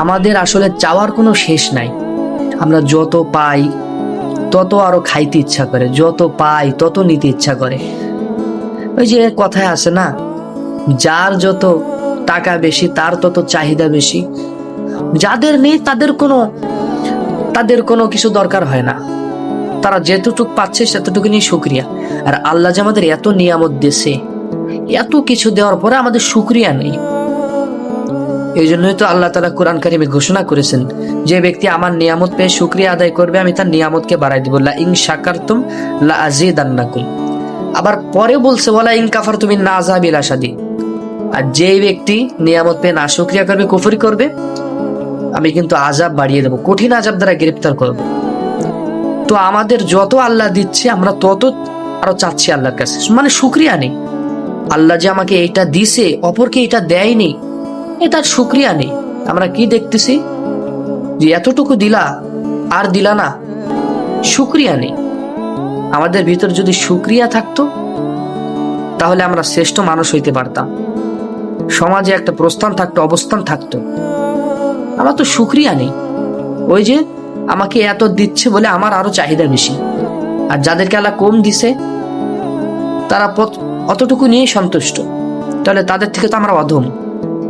আমাদের আসলে চাওয়ার কোনো শেষ নাই। আমরা যত পাই তত আরো খাইতে ইচ্ছা করে, যত পাই তত নিতে ইচ্ছা করে। ওই যে কথায় আছে না, যার যত টাকা বেশি তার তত চাহিদা বেশি। যাদের নেই তাদের কোনো কিছু দরকার হয় না, তারা যেতটুকু পাচ্ছে সেতটুকু নিয়ে শুকরিয়া। আর আল্লাহ যে আমাদের এত নিয়ামত দিয়েছে, এত কিছু দেওয়ার পরে আমাদের শুকরিয়া নেই। এই জন্যই তো আল্লাহ তাআলা কোরআন কারিমে ঘোষণা করেছেন, যে ব্যক্তি আমার নিয়ামত পেয়ে শুকরিয়া আদায় করবে আমি তার নিয়ামতকে বাড়াই দিব, লা ইন শাকারতুম লা আযীদান্নাকুম। আবার পরে বলছে ওয়ালা ইন কাফারতুম ইন্না আযাবি লাশাদীদ। আর যে ব্যক্তি নিয়ামত পেয়ে না শুকরিয়া করবে, কুফরি করবে, আমি কিন্তু আযাব বাড়িয়ে দেব, কঠিন আযাব দ্বারা গ্রেফতার করব। তো আমাদের যত আল্লাহ দিচ্ছে আমরা তত আরো চাচ্ছি আল্লাহর কাছে, মানে শুকরিয়া নেই। আল্লাহ যে আমাকে এটা দিছে, অপরকে এটা দেয়নি, এটার শুকরিয়া নেই। আমরা কি দেখতেছি, যে এতটুকু দিলা আর দিলা না, শুকরিয়া নেই। আমাদের ভিতর যদি শুকরিয়া থাকতো তাহলে আমরা শ্রেষ্ঠ মানুষ হইতে পারতাম, সমাজে একটা প্রস্থান থাকতো, অবস্থান থাকতো। আমার তো শুকরিয়া নেই। ওই যে আমাকে এত দিচ্ছে বলে আমার আরো চাহিদা বেশি, আর যাদেরকে আল্লাহ কম দিছে তারা অতটুকু নিয়ে সন্তুষ্ট, তাহলে তাদের থেকে তো আমরা অধম।